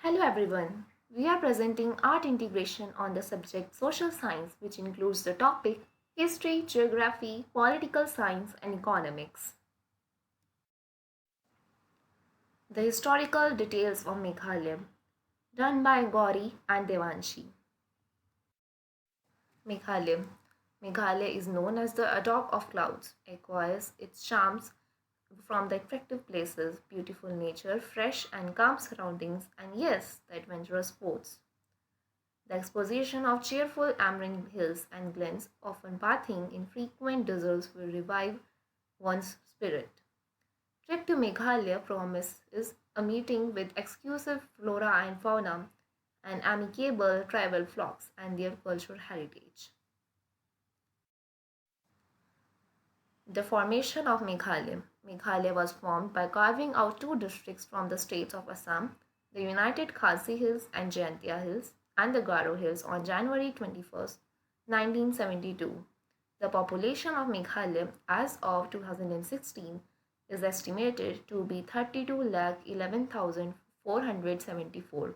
Hello everyone. We are presenting art integration on the subject social science, which includes the topic history, geography, political science, and economics. The historical details of Meghalaya, done by Gauri and Devanshi. Meghalaya. Meghalaya is known as the Adobe of Clouds, acquires its charms from the attractive places, beautiful nature, fresh and calm surroundings, and yes, the adventurous sports. The exposition of cheerful Amrin hills and glens, often bathing in frequent drizzles, will revive one's spirit. Trip to Meghalaya promises a meeting with exclusive flora and fauna and amicable tribal flocks and their cultural heritage. The formation of Meghalaya. Meghalaya was formed by carving out two districts from the states of Assam, the United Khasi Hills and Jaintia Hills, and the Garo Hills on January 21st, 1972. The population of Meghalaya as of 2016 is estimated to be 32,11,474.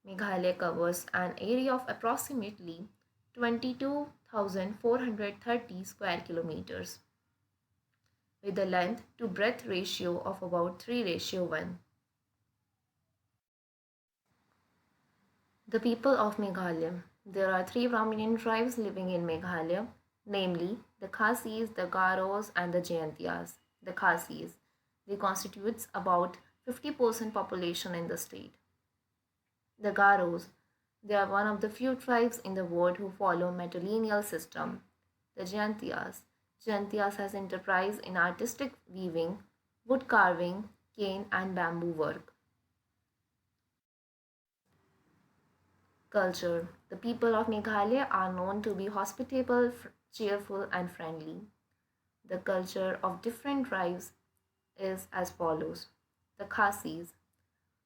Meghalaya covers an area of approximately 22,430 square kilometers with a length to breadth ratio of about 3:1. The people of Meghalaya. There are three prominent tribes living in Meghalaya, namely the Khasis, the Garos, and the Jaintias. The Khasis. They constitutes about 50% population in the state. The Garos. They are one of the few tribes in the world who follow matrilineal system. The Jaintias. Jaintias has enterprise in artistic weaving, wood carving, cane and bamboo work. Culture. The people of Meghalaya are known to be hospitable, cheerful, and friendly. The culture of different tribes is as follows. The Khasis.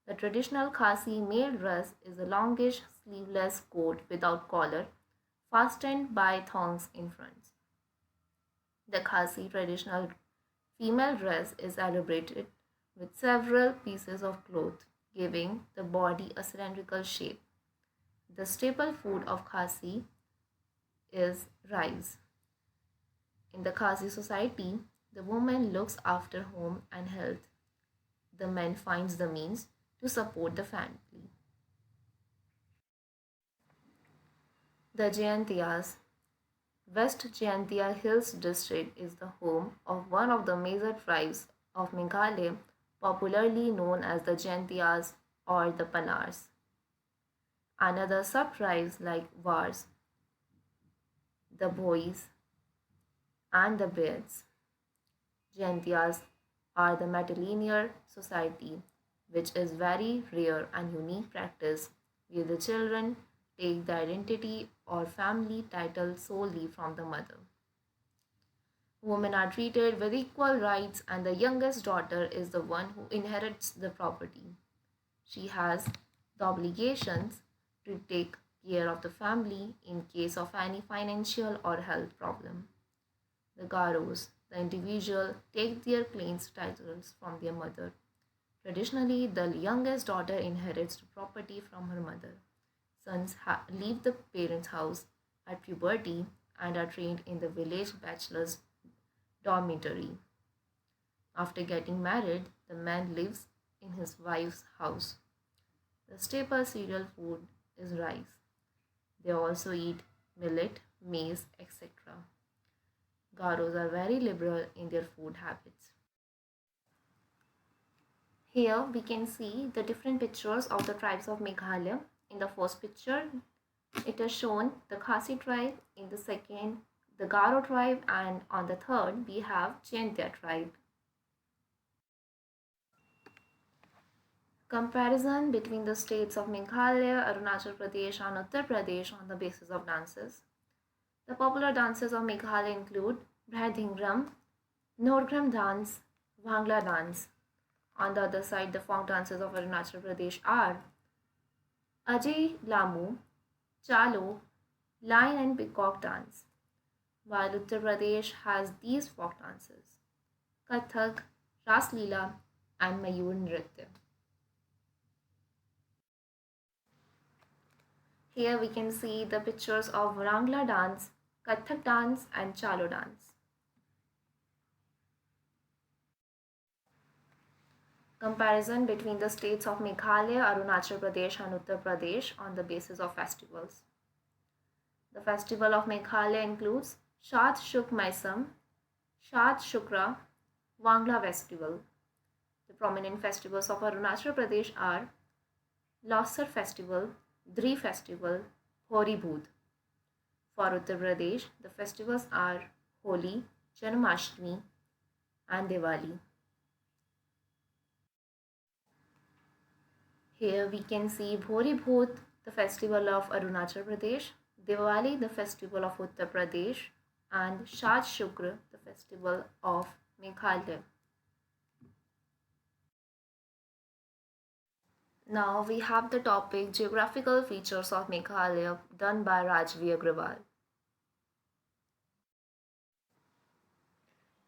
The traditional Khasi male dress is a longish sleeveless coat without collar, fastened by thongs in front. The Khasi traditional female dress is elaborated with several pieces of cloth, giving the body a cylindrical shape. The staple food of Khasi is rice. In the Khasi society, the woman looks after home and health. The man finds the means to support the family. The Jaintias. West Jaintia Hills district is the home of one of the major tribes of Meghalaya, popularly known as the Jaintias or the Panars. Another sub-tribes like Wars, the Bois, and the Braids. Jaintias are the matrilineal society, which is very rare and unique practice where the children take the identity or family title solely from the mother. Women are treated with equal rights, and the youngest daughter is the one who inherits the property. She has the obligations to take care of the family in case of any financial or health problem. The Garos, the individual, take their claims titles from their mother. Traditionally, the youngest daughter inherits the property from her mother. Sons leave the parents' house at puberty and are trained in the village bachelor's dormitory. After getting married, the man lives in his wife's house. The staple cereal food is rice. They also eat millet, maize, etc. Garos are very liberal in their food habits. Here we can see the different pictures of the tribes of Meghalaya. In the first picture, it is shown the Khasi tribe, in the second, the Garo tribe, and on the third, we have Jaintia tribe. Comparison between the states of Meghalaya, Arunachal Pradesh, and Uttar Pradesh on the basis of dances. The popular dances of Meghalaya include Bhradingram, Norgram dance, Bhangla dance. On the other side, the folk dances of Arunachal Pradesh are Ajay Lamu, Chalo, Lion and Peacock dance, while Uttar Pradesh has these folk dances Kathak, Ras Leela, and Mayur Nritya. Here we can see the pictures of Rangla dance, Kathak dance and Chalo dance. Comparison between the states of Meghalaya, Arunachal Pradesh and Uttar Pradesh on the basis of festivals. The festival of Meghalaya includes Shad Shuk Maisam, Shad Shukra, Wangla Festival. The prominent festivals of Arunachal Pradesh are Losar Festival, Dri Festival, Hori Bhoot. For Uttar Pradesh, the festivals are Holi, Janmashtami, and Diwali. Here we can see Bhori Bhoot, the festival of Arunachal Pradesh, Diwali, the festival of Uttar Pradesh, and Shad Shukr, the festival of Meghalaya. Now we have the topic Geographical Features of Meghalaya done by Rajvi Agrawal.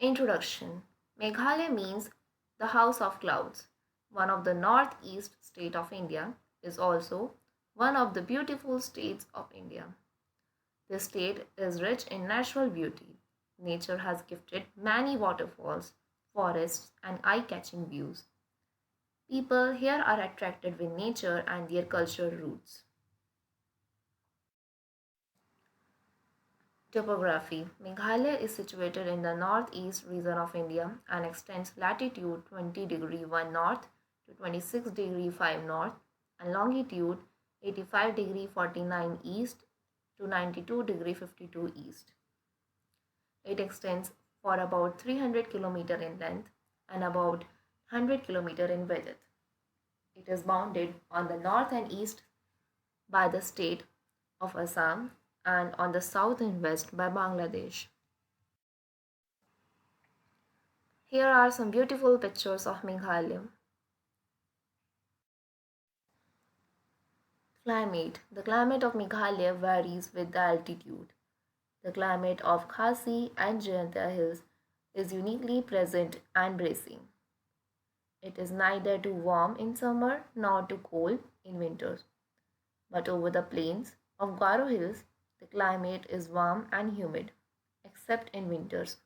Introduction. Meghalaya means the house of clouds. One of the northeast state of India is also one of the beautiful states of India. This state is rich in natural beauty. Nature has gifted many waterfalls, forests, and eye-catching views. People here are attracted with nature and their cultural roots. Topography. Meghalaya is situated in the northeast region of India and extends latitude 20 degree 1 north to 26 degree 5 north and longitude 85 degree 49 east to 92 degree 52 east. It extends for about 300 km in length and about 100 km in width. It is bounded on the north and east by the state of Assam and on the south and west by Bangladesh. Here are some beautiful pictures of Meghalaya. Climate. The climate of Meghalaya varies with the altitude. The climate of Khasi and Jayanta Hills is uniquely pleasant and bracing. It is neither too warm in summer nor too cold in winters. But over the plains of Garo Hills, the climate is warm and humid, except in winters.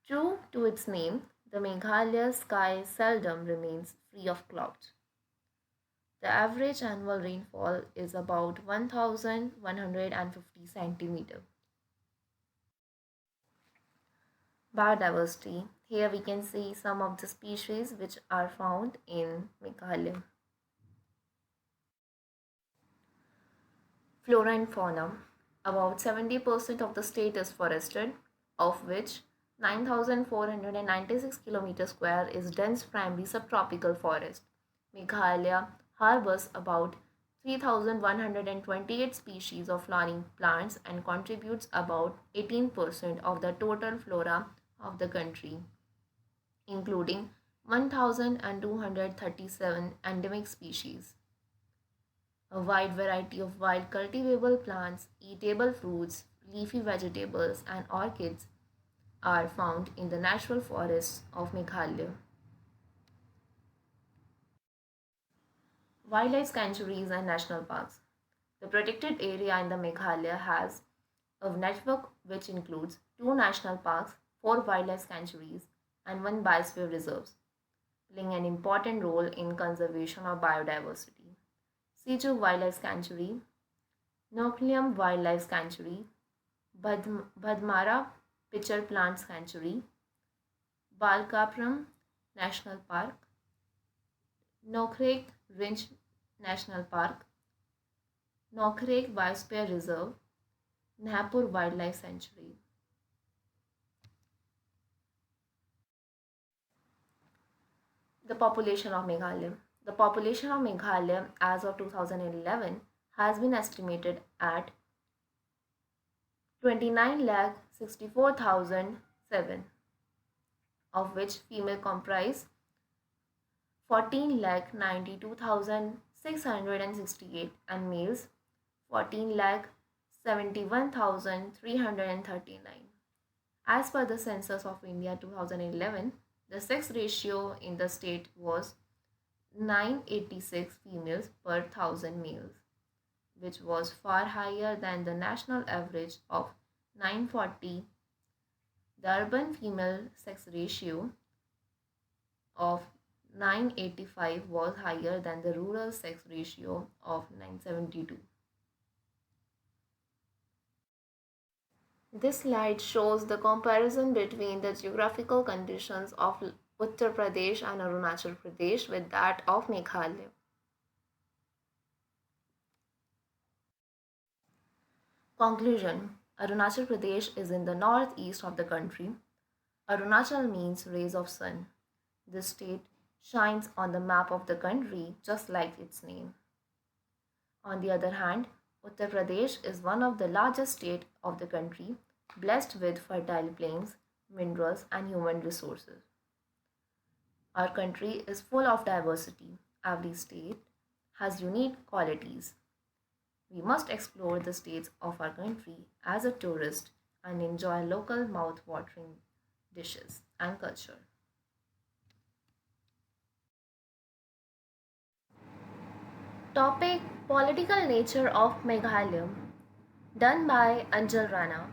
True to its name, the Meghalaya sky seldom remains free of clouds. The average annual rainfall is about 1,150 centimeters. Biodiversity. Here we can see some of the species which are found in Meghalaya. Flora and fauna. About 70% of the state is forested, of which 9,496 km square is dense primary subtropical forest. Meghalaya harbors about 3,128 species of flowering plants and contributes about 18% of the total flora of the country, including 1,237 endemic species. A wide variety of wild cultivable plants, eatable fruits, leafy vegetables, and orchids are found in the natural forests of Meghalaya. Wildlife sanctuaries and national parks. The protected area in the Meghalaya has a network which includes 2 national parks, 4 wildlife sanctuaries, and 1 biosphere reserves, playing an important role in conservation of biodiversity. Siju Wildlife Sanctuary, Noklium Wildlife Sanctuary, Badmara Pitcher Plant Sanctuary, Balkapram National Park, Nokhrek Ridge National Park, Nokhrek Biosphere Reserve, Nahapur Wildlife Sanctuary. The population of Meghalaya. The population of Meghalaya as of 2011 has been estimated at 29,64,007, of which female comprise 14,92,668 and males 14,71,339. As per the census of India 2011, the sex ratio in the state was 986 females per 1000 males. which was far higher than the national average of 940. The urban female sex ratio of 985 was higher than the rural sex ratio of 972. This slide shows the comparison between the geographical conditions of Uttar Pradesh and Arunachal Pradesh with that of Meghalaya. Conclusion: Arunachal Pradesh is in the northeast of the country. Arunachal means rays of sun. This state shines on the map of the country just like its name. On the other hand, Uttar Pradesh is one of the largest states of the country, blessed with fertile plains, minerals, and human resources. Our country is full of diversity. Every state has unique qualities. We must explore the states of our country as a tourist and enjoy local mouth-watering dishes and culture. Topic: Political nature of Meghalaya, done by Anjal Rana.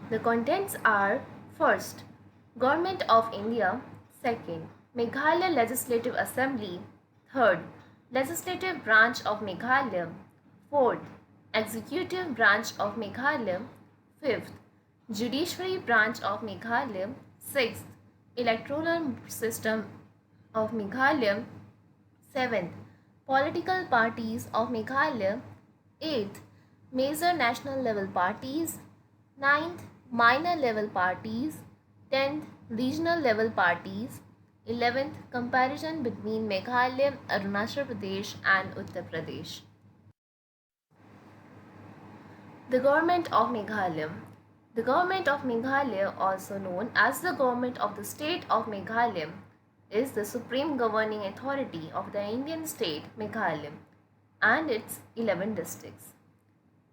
The contents are: first, Government of India; second, Meghalaya Legislative Assembly; third, Legislative Branch of Meghalaya; fourth, Executive Branch of Meghalaya; fifth, Judiciary Branch of Meghalaya; sixth, Electoral System of Meghalaya; seventh, Political Parties of Meghalaya; eighth, Major National Level Parties; ninth, Minor Level Parties; 10th, Regional Level Parties; 11th, Comparison between Meghalaya, Arunachal Pradesh and Uttar Pradesh. The Government of Meghalaya. The Government of Meghalaya, also known as the Government of the State of Meghalaya, is the supreme governing authority of the Indian state Meghalaya and its 11 districts.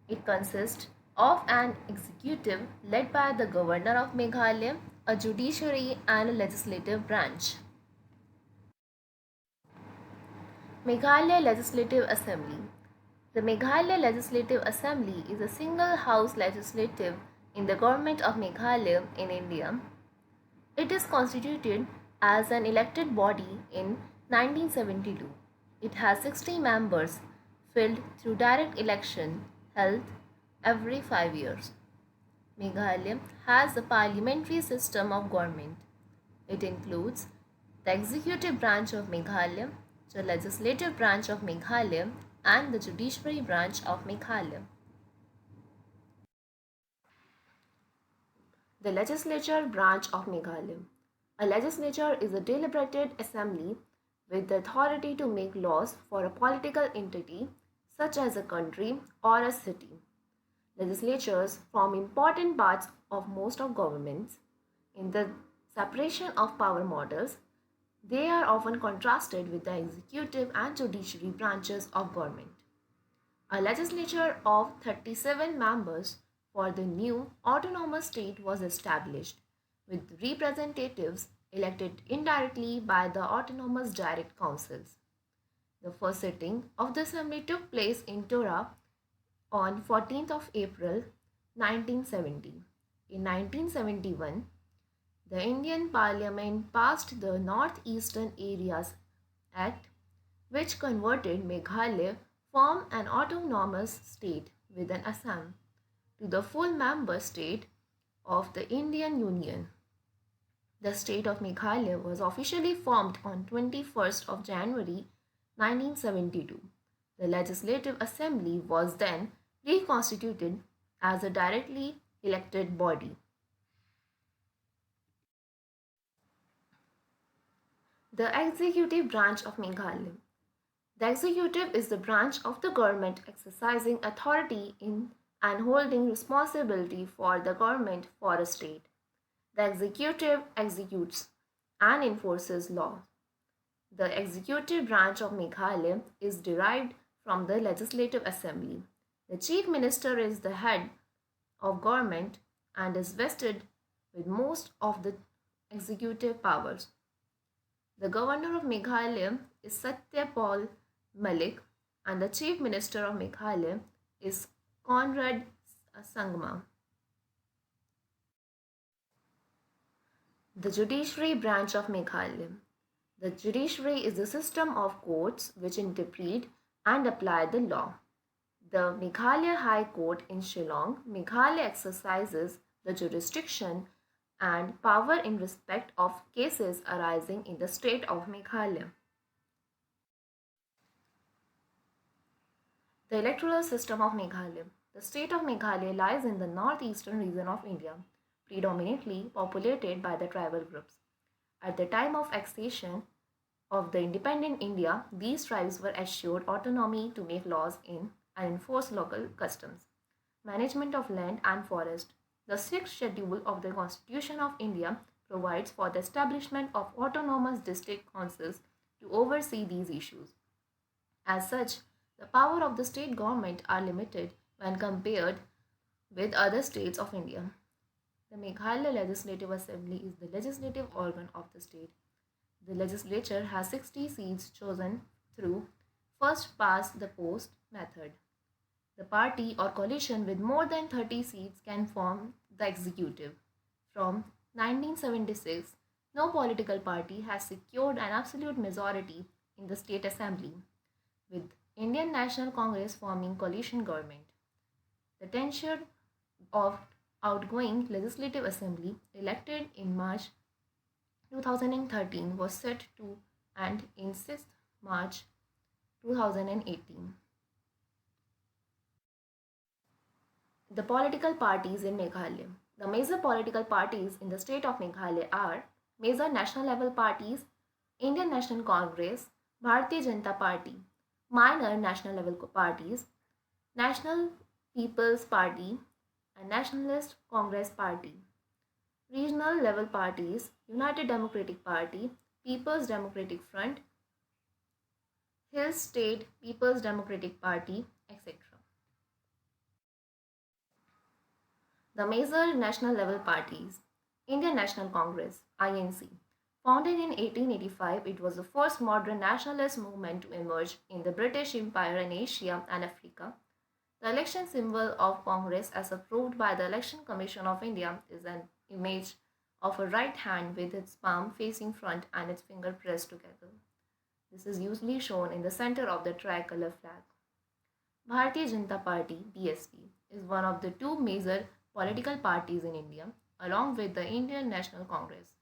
It consists of an executive led by the Governor of Meghalaya, a judiciary and a legislative branch. Meghalaya Legislative Assembly. The Meghalaya Legislative Assembly is a single-house legislative in the government of Meghalaya in India. It is constituted as an elected body in 1972. It has 60 members filled through direct election held every 5 years. Meghalaya has a parliamentary system of government. It includes the executive branch of Meghalaya, the legislative branch of Meghalaya, and the judiciary branch of Meghalaya. The legislature branch of Meghalaya. A legislature is a deliberated assembly with the authority to make laws for a political entity such as a country or a city. Legislatures form important parts of most of governments. In the separation of power models, they are often contrasted with the executive and judiciary branches of government. A legislature of 37 members for the new autonomous state was established, with representatives elected indirectly by the autonomous direct councils. The first sitting of the assembly took place in Tora on 14th of April 1970. In 1971, the Indian Parliament passed the Northeastern Areas Act, which converted Meghalaya from an autonomous state within Assam to the full member state of the Indian Union. The state of Meghalaya was officially formed on 21st of January 1972. The Legislative Assembly was then reconstituted as a directly elected body. The executive branch of Meghalaya. The executive is the branch of the government exercising authority in and holding responsibility for the government for a state. The executive executes and enforces law. The executive branch of Meghalaya is derived from the Legislative Assembly. The Chief Minister is the head of government and is vested with most of the executive powers. The Governor of Meghalaya is Satyapal Malik. and the Chief Minister of Meghalaya is Conrad Sangma. The judiciary branch of Meghalaya. The judiciary is the system of courts which interpret and apply the law. The Meghalaya High Court in Shillong, Meghalaya exercises the jurisdiction and power in respect of cases arising in the state of Meghalaya. The electoral system of Meghalaya. The state of Meghalaya lies in the northeastern region of India, predominantly populated by the tribal groups. At the time of accession of the independent India, these tribes were assured autonomy to make laws in and enforce local customs, management of land and forest. The sixth schedule of the Constitution of India provides for the establishment of autonomous district councils to oversee these issues. As such, the power of the state government are limited when compared with other states of India. The Meghalaya Legislative Assembly is the legislative organ of the state. The legislature has 60 seats chosen through first past the post method. The party or coalition with more than 30 seats can form the executive. From 1976, no political party has secured an absolute majority in the state assembly, with Indian National Congress forming coalition government. The tenure of outgoing Legislative Assembly elected in March 2013 was set to end in 6th March 2018. The political parties in Meghalaya. The major political parties in the state of Meghalaya are major national level parties, Indian National Congress, Bharatiya Janata Party, minor national level parties, National People's Party, and Nationalist Congress Party. Regional level parties, United Democratic Party, People's Democratic Front, Hill State People's Democratic Party, etc. The major national level parties. Indian National Congress, INC. Founded in 1885, it was the first modern nationalist movement to emerge in the British Empire in Asia and Africa. The election symbol of Congress, as approved by the Election Commission of India, is an image of a right hand with its palm facing front and its finger pressed together. This is usually shown in the center of the tricolor flag. Bharatiya Janata Party, BSP, is one of the two major political parties in India, along with the Indian National Congress.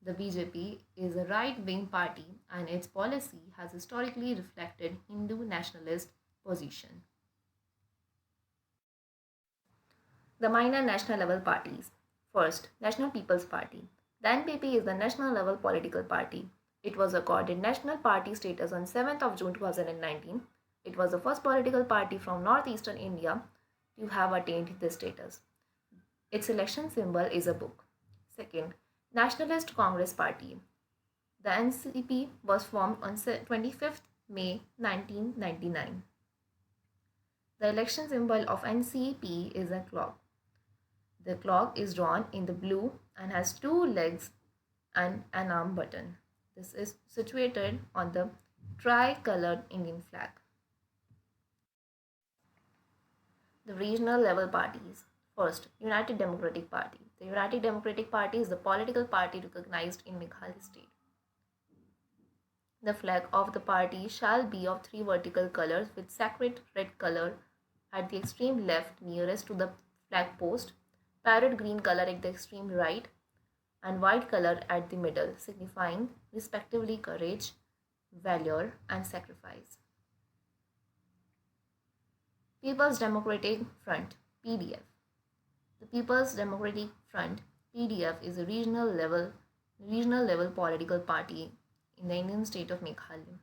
The BJP is a right-wing party and its policy has historically reflected Hindu nationalist position. The minor national level parties. First, National People's Party. The NPP is the national level political party. It was accorded national party status on 7th of June 2019. It was the first political party from northeastern India to have attained this status. Its election symbol is a book. Second, Nationalist Congress Party. The NCP was formed on 25th May 1999. The election symbol of NCP is a clock. The clock is drawn in the blue and has two legs and an arm button. This is situated on the tri-colored Indian flag. The regional level parties. First, United Democratic Party. The United Democratic Party is the political party recognized in Meghalaya state. The flag of the party shall be of three vertical colors with sacred red color at the extreme left nearest to the flag post, parrot green color at the extreme right, and white color at the middle, signifying respectively courage, valor, and sacrifice. People's Democratic Front, PDF. The People's Democratic Front, PDF, is a regional level political party in the Indian state of Meghalaya.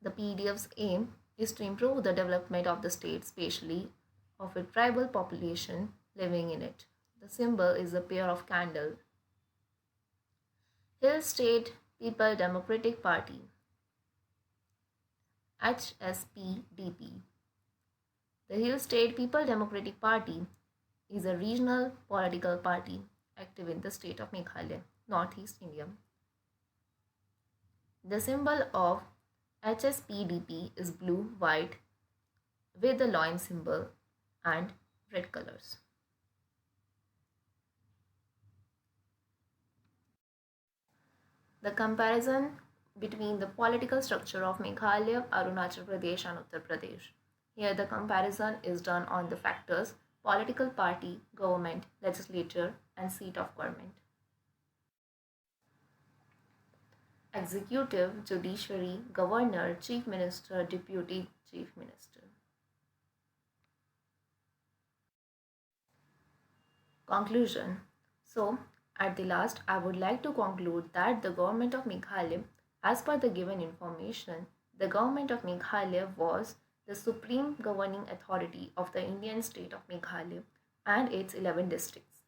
The PDF's aim is to improve the development of the state, especially of a tribal population living in it. The symbol is a pair of candles. Hill State People Democratic Party, HSPDP. The Hill State People Democratic Party is a regional political party active in the state of Meghalaya, Northeast India. The symbol of HSPDP is blue, white with the lion symbol and red colors. The comparison between the political structure of Meghalaya, Arunachal Pradesh and Uttar Pradesh. Here the comparison is done on the factors political party, government, legislature and seat of government. Executive, judiciary, governor, chief minister, deputy chief minister. Conclusion. So, at the last, I would like to conclude that the government of Meghalaya, as per the given information, the government of Meghalaya was the supreme governing authority of the Indian state of Meghalaya and its 11 districts.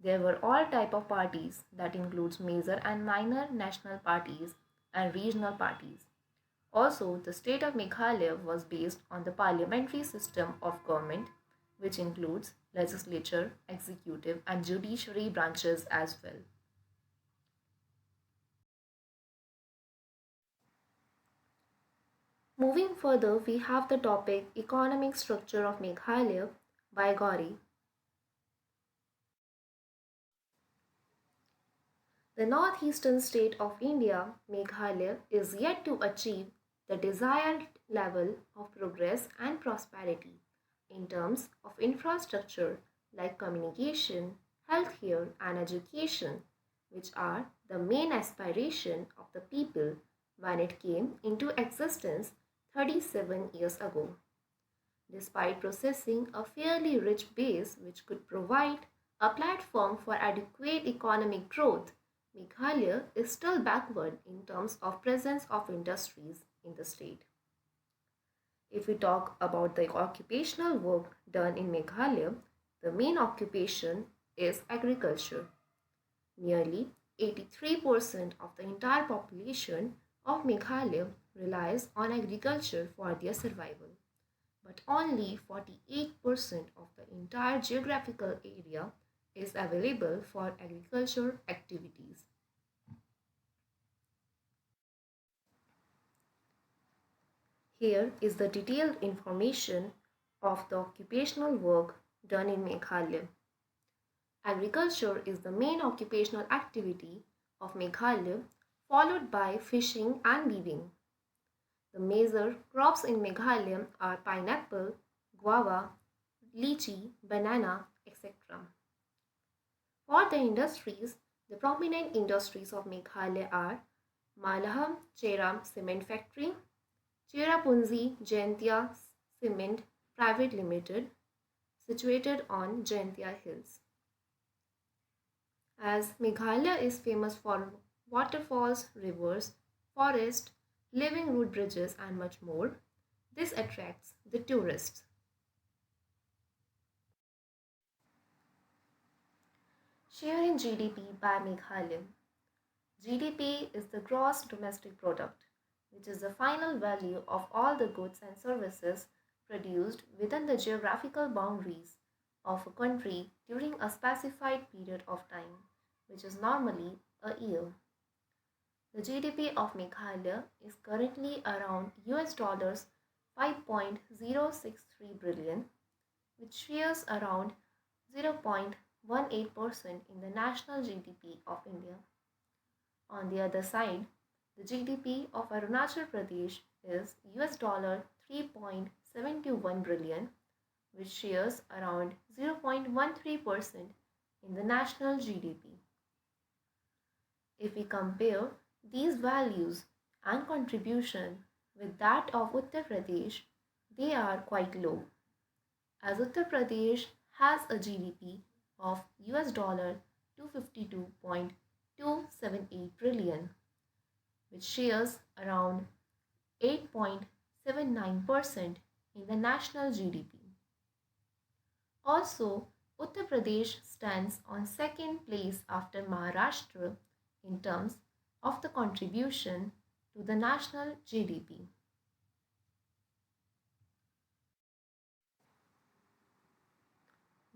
There were all type of parties that includes major and minor national parties and regional parties. Also, the state of Meghalaya was based on the parliamentary system of government, which includes legislature, executive, and judiciary branches as well. Moving further, we have the topic Economic Structure of Meghalaya by Gauri. The northeastern state of India, Meghalaya, is yet to achieve the desired level of progress and prosperity in terms of infrastructure like communication, healthcare, and education, which are the main aspiration of the people when it came into existence 37 years ago. Despite possessing a fairly rich base which could provide a platform for adequate economic growth, Meghalaya is still backward in terms of presence of industries in the state. If we talk about the occupational work done in Meghalaya, the main occupation is agriculture. Nearly 83% of the entire population of Meghalaya relies on agriculture for their survival, but only 48% of the entire geographical area is available for agriculture activities. Here is the detailed information of the occupational work done in Meghalaya. Agriculture is the main occupational activity of Meghalaya, followed by fishing and weaving. The major crops in Meghalaya are pineapple, guava, lychee, banana, etc. For the industries, the prominent industries of Meghalaya are Malaham Cheram Cement Factory, Cherrapunji Jaintia Cement Private Limited, situated on Jaintia Hills. As Meghalaya is famous for waterfalls, rivers, forests, living root bridges, and much more, this attracts the tourists. Share in GDP by Meghalaya. GDP is the gross domestic product, which is the final value of all the goods and services produced within the geographical boundaries of a country during a specified period of time, which is normally a year. The GDP of Meghalaya is currently around US dollars 5.063 billion, which shares around 0.18% in the national GDP of India. On the other side, the GDP of Arunachal Pradesh is US dollar 3.721 billion, which shares around 0.13% in the national GDP. If we compare these values and contribution with that of Uttar Pradesh, they are quite low, as Uttar Pradesh has a GDP of US dollar 252.278 trillion, which shares around 8.79% in the national GDP. Also, Uttar Pradesh stands on second place after Maharashtra in terms of the contribution to the national GDP.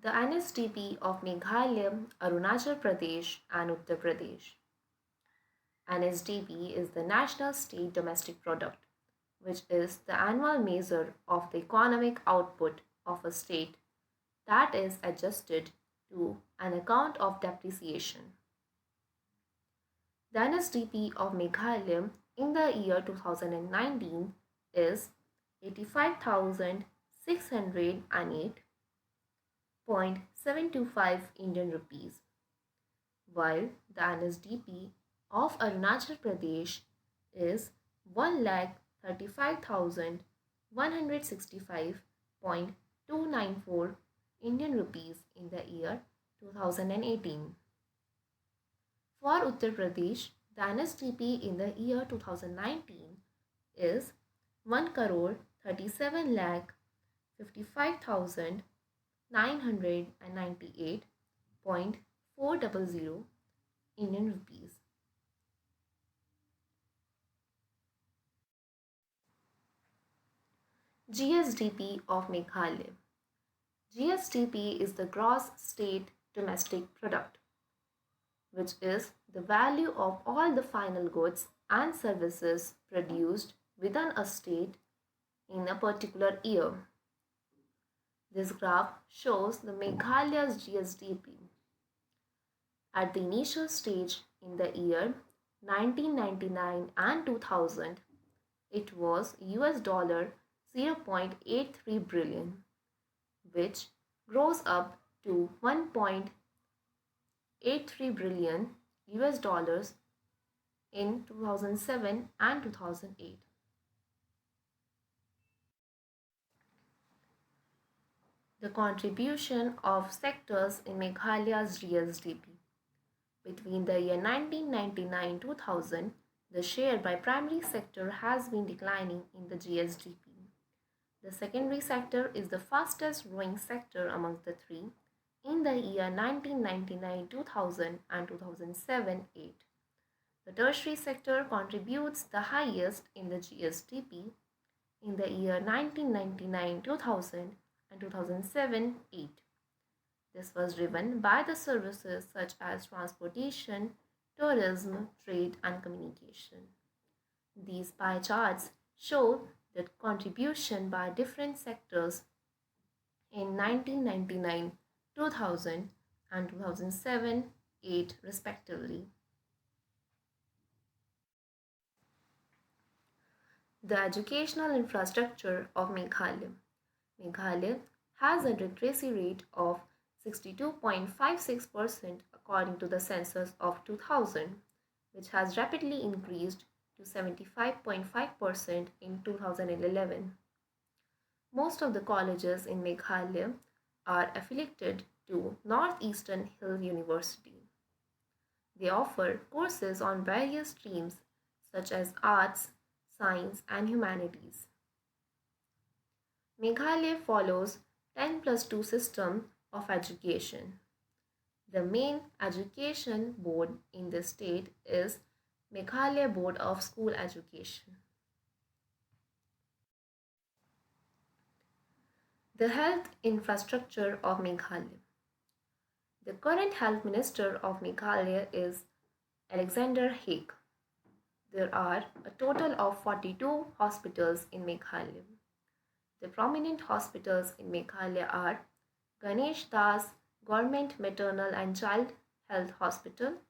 The NSDP of Meghalaya, Arunachal Pradesh, and Uttar Pradesh. NSDP is the National State Domestic Product, which is the annual measure of the economic output of a state that is adjusted to an account of depreciation. The NSDP of Meghalaya in the year 2019 is 85,608.725 Indian rupees, while the NSDP of Arunachal Pradesh is 1,35,165.294 Indian rupees in the year 2018. For Uttar Pradesh, the NSDP in the year 2019 is 1 crore 37 lakh 55,998.400 Indian rupees. GSDP of Meghalaya. GSDP is the gross state domestic product, which is the value of all the final goods and services produced within a state in a particular year. This graph shows the Meghalaya's GSDP. At the initial stage in the year 1999 and 2000, it was US dollar 0.83 billion, which grows up to 1.83 billion US dollars in 2007 and 2008. The contribution of sectors in Meghalaya's GSDP. Between the year 1999-2000, the share by primary sector has been declining in the GSDP. The secondary sector is the fastest growing sector amongst the three in the year 1999-2000 and 2007-8. The tertiary sector contributes the highest in the GSDP in the year 1999-2000 and 2007-8. This was driven by the services such as transportation, tourism, trade, and communication. These pie charts show the contribution by different sectors in 1999, 2000, and 2007-8 respectively. The educational infrastructure of Meghalaya. Meghalaya has a literacy rate of 62.56% according to the census of 2000, which has rapidly increased to 75.5% in 2011. Most of the colleges in Meghalaya are affiliated to Northeastern Hill University. They offer courses on various streams such as arts, science, and humanities. Meghalaya follows 10+2 system of education. The main education board in the state is Meghalaya Board of School Education. The health infrastructure of Meghalaya. The current health minister of Meghalaya is Alexander Haig. There are a total of 42 hospitals in Meghalaya. The prominent hospitals in Meghalaya are Ganesh Das Government Maternal and Child Health Hospital,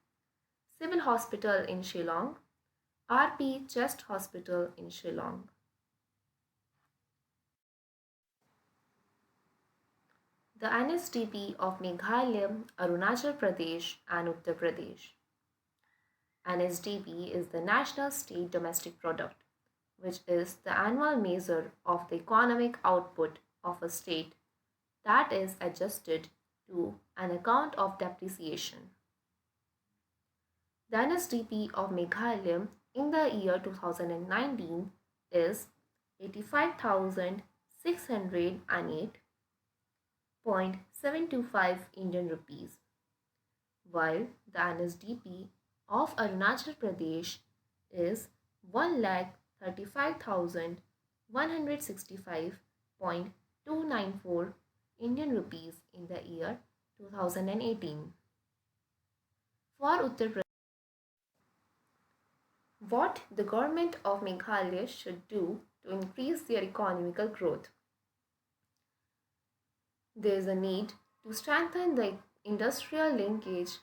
Civil Hospital in Shillong, RP Chest Hospital in Shillong. The NSDP of Meghalaya, Arunachal Pradesh and Uttar Pradesh. NSDP is the National State Domestic Product, which is the annual measure of the economic output of a state that is adjusted to an account of depreciation. The NSDP of Meghalaya in the year 2019 is 85,608.725 Indian rupees, while the NSDP of Arunachal Pradesh is 1,35,165.294 Indian rupees in the year 2018. For Uttar Pradesh, What the government of Meghalaya should do to increase their economical growth. There is a need to strengthen the industrial linkage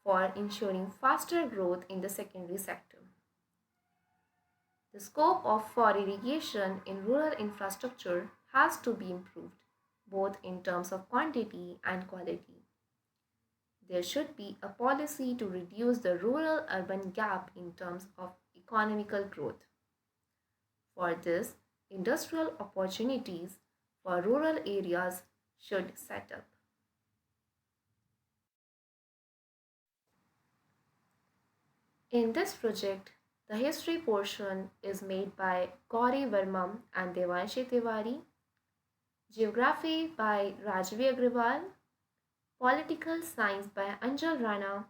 for ensuring faster growth in the secondary sector. The scope of for irrigation in rural infrastructure has to be improved, both in terms of quantity and quality. There should be a policy to reduce the rural urban gap in terms of economical growth. For this, industrial opportunities for rural areas should set up. In this project, the history portion is made by Gauri Verma and Devanshi Tiwari, geography by Rajvi Agrawal, political science by Anjal Rana,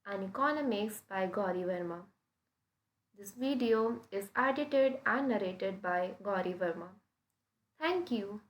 and economics by Gauri Verma. This video is edited and narrated by Gauri Verma. Thank you.